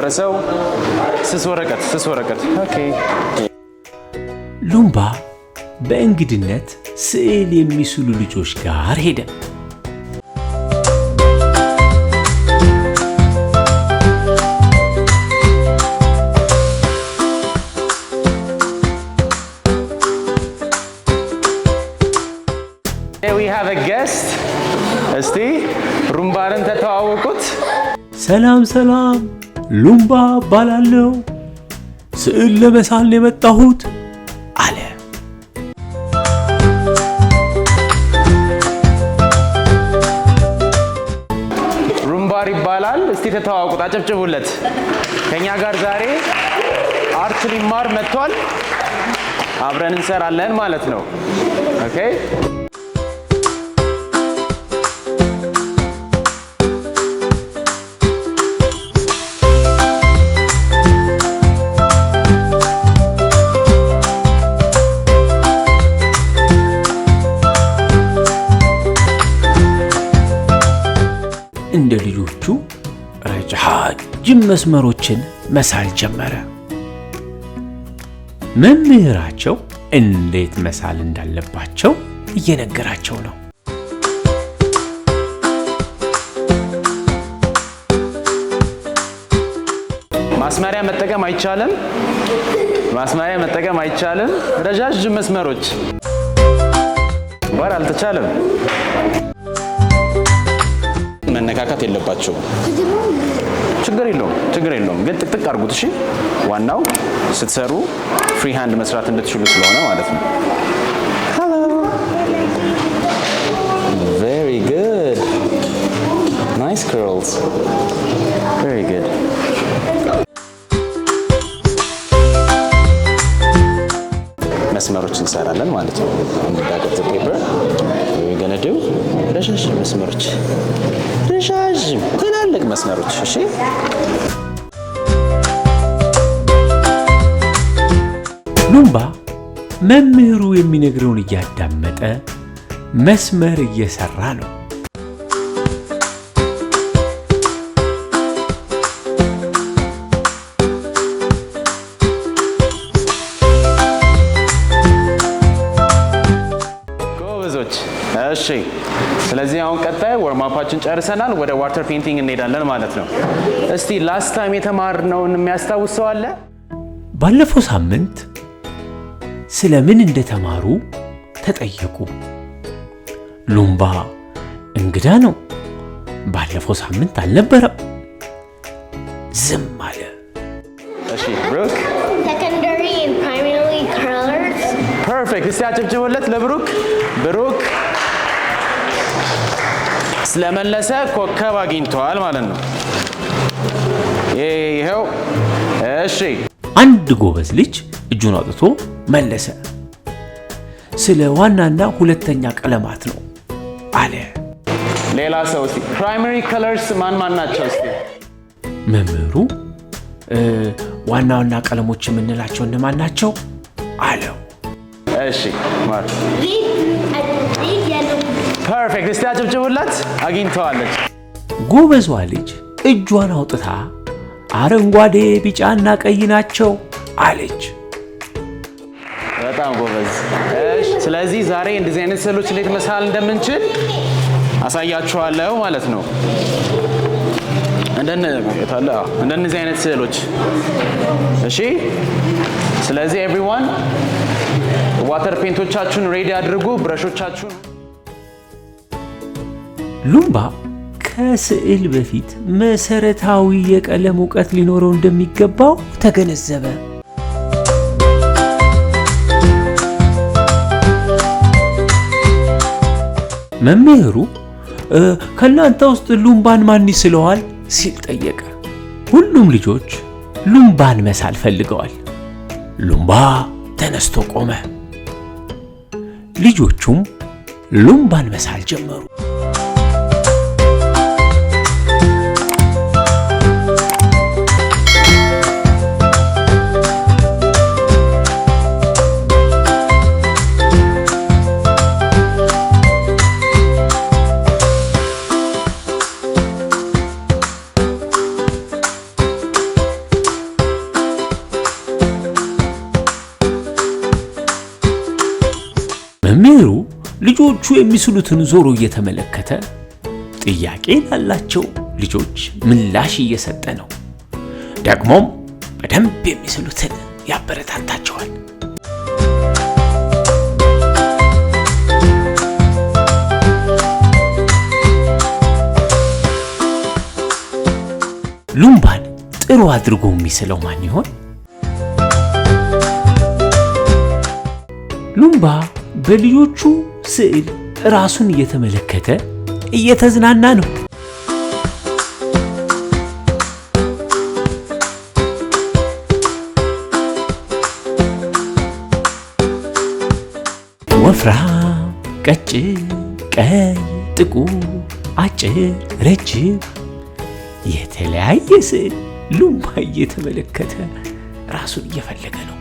የጨረሰው ስስ ወረቀት ኦኬ ሉምባ በእንግድነት ስዕል የሚስሉ ልጆች ጋር ሄደ We have a guest እስቲ ሩምባርን ተተዋወቁት ሰላም ሉምባ ባላለው ስዕል ለመሳል የመጣሁት አለ ሩምባር ይባላል እስቲ ተተዋወቁት አጨብጭቡለት ከኛ ጋር ዛሬ አርት ሊማር መጥቷል አብረን እንሰራለን ማለት ነው ኦኬ እንደ ልጆቹ ረጃጅም መስመሮችን መሳል ጀመረ መምህራቸው እንዴት መሳል እንዳለባቸው እየነገራቸው ነው ማስመሪያ መጠቀም አይቻልም ረጃጅም መስመሮች ወር አልተቻለም መነካካት የለባቸው ችግር የለውም ግን ጥቅጥቅ አድርጉት እሺ ዋናው ስትሰሩ ፍሪ ሃንድ መስራት እንድትችሉ ስለሆነ ማለት ነው hello very good nice curls very good መስመሮች እንሰራለን ማለት ነው on the back of the paper we're going to do ረጃጅም መስመሮች ትላልቅ መስመሮች እሺ ሉምባ መምህሩ የሚነግረውን እያዳመጠ መስመር እየሰራ ነው እሺ ስለዚህ አሁን ቀጣይ ወርማፓችን ጨርሰናል ወደ ዋተር ፔይንቲንግ እንሄዳለን ማለት ነው እስቲ ላስት ታይም የተማርነውን የሚያስታውሰው አለ ባለፈው ሳምንት ስለምን እንደተማሩ ተጠየቁ ሉምባ እንግዳ ነው ባለፈው ሳምንት አልነበረም ዝም አለ እሺ ብሩክ secondary and primary colors perfect እስቲ አጨብጭቡለት ለብሩክ ብሩክ ስለመለሰ ኮከብ አግኝቷል ማለት ነው ይሄው እሺ አንድ ጎበዝ ልጅ እጁን አውጥቶ መለሰ ስለ ዋናና ሁለተኛ ቀለማት ነው አለ ሌላ ሰው እስቲ primary colors ማን ናቸው እስቲ መምህሩ ዋናና ቀለሞች የምንላቸው እነማን ናቸው አለው እሺ ማር perfect እስቲ አጨብጭቡላት አግኝተዋለች ጎበዟ ልጅ እጇን አውጥታ አረንጓዴ ቢጫና ቀይ ናቸው አለች በጣም ጎበዝ እሺ ስለዚህ ዛሬ እንደዚህ አይነት ስዕሎች እንዴት መሳል እንደምንችል አሳያችኋለሁ ማለት ነው እንደነዚህ አይነት ስዕሎች እሺ ስለዚህ everyone ዋተር ፔንቶቻችሁን ሬዲ አድርጉ ብረሾቻችሁን ሉምባ ከስዕል በፊት መሰረታዊ የቀለም ዕውቀት ሊኖረው እንደሚገባው ተገነዘበ መምህሩ ከናንተ ውስጥ ሉምባን ማን ይስለዋል ሲል ጠየቀ ሁሉም ልጆች ሉምባን መሳል ፈልገዋል ሉምባ ተነስቶ ቆመ ልጆቹም ሉምባን መሳል ጀመሩ መምህሩ ልጆቹ የሚስሉትን ዞሮ እየተመለከተ ጥያቄ ላላቸው ልጆች ምላሽ እየሰጠ ነው። ደግሞም በደንብ የሚስሉትን ያበረታታቸዋል። ሉምባን ጥሩ አድርጎ የሚስለው ማን ይሆን? ሉምባ በልጆቹ ስዕል ራሱን እየተመለከተ እየተዝናና ነው። ወፍራም፣ ቀጭን፣ ቀይ፣ ጥቁር፣ አጭር፣ ረጅም የተለያየ ስዕል ሉምባ እየተመለከተ ራሱን እየፈለገ ነው።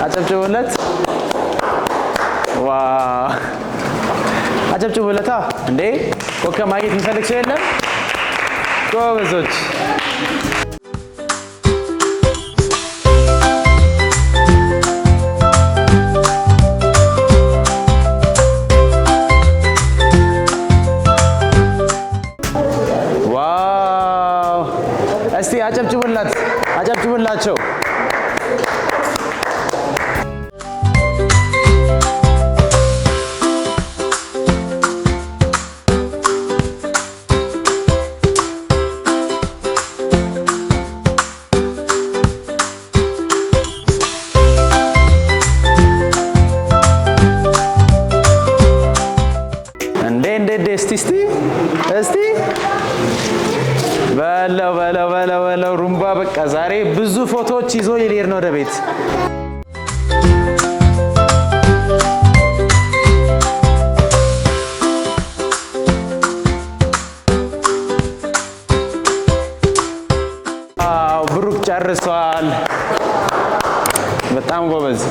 አጨብጭቡለት። ዋው! አጨብጭቡለታ። እንዴ ኮከብ ማግኘት የሚፈልግ ሰው የለም? ጎበዞች። ዋው! እስቲ አጨብጭቡላቸው። እስቲ በለው ሩምባ በቃ ዛሬ ብዙ ፎቶዎች ይዞ ሊሄድ ነው ወደ ቤት። ብሩክ ጨርሷል። በጣም ጎበዝ።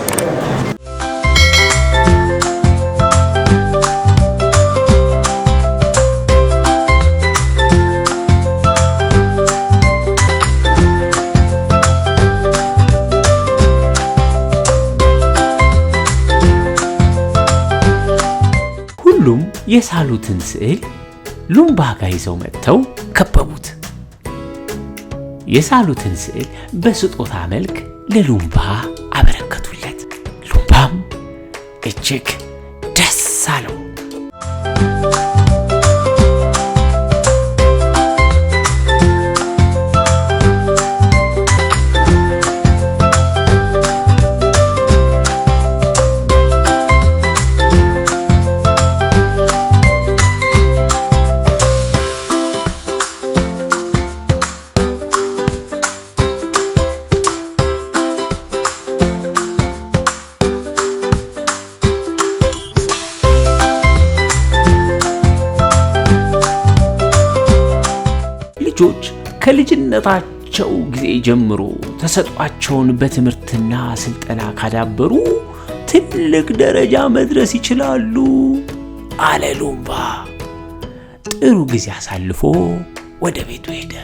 ሁሉም የሳሉትን ስዕል ሉምባ ጋር ይዘው መጥተው ከበቡት። የሳሉትን ስዕል በስጦታ መልክ ለሉምባ አበረከቱለት። ሉምባም እጅግ ደስ አለው። ልጆች ከልጅነታቸው ጊዜ ጀምሮ ተሰጧቸውን በትምህርትና ስልጠና ካዳበሩ ትልቅ ደረጃ መድረስ ይችላሉ አለ ሉምባ። ጥሩ ጊዜ አሳልፎ ወደ ቤቱ ሄደ።